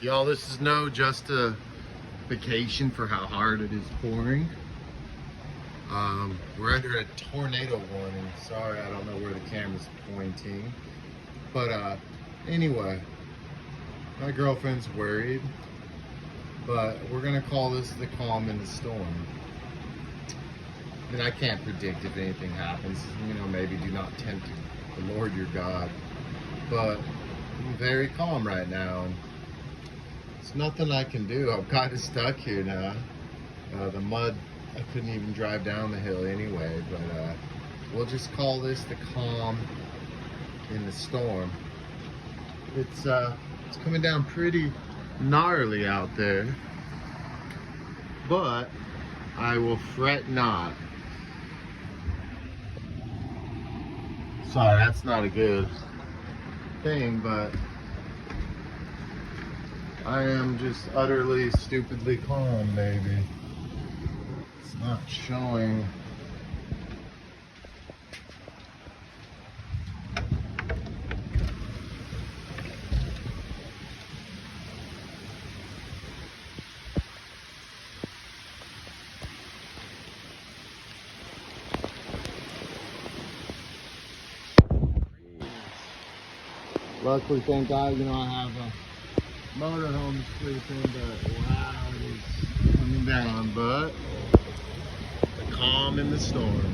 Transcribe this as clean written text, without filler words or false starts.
Y'all, this is no justification for how hard it is pouring. We're under a tornado warning. Sorry, I don't know where the camera's pointing. But anyway, my girlfriend's worried. But we're gonna call this the calm in the storm. I mean, I can't predict if anything happens. You know, maybe do not tempt the Lord your God. But I'm very calm right now. There's nothing I can do. I'm kind of stuck here now. The mud, I couldn't even drive down the hill anyway. But we'll just call this the calm in the storm. It's coming down pretty gnarly out there. But I will fret not. Sorry, that's not a good thing, but I am just utterly, stupidly calm, baby. It's not showing. Luckily, thank God, you know, I have a motorhome to sleep in, but wow, it is coming down. But the calm in the storm.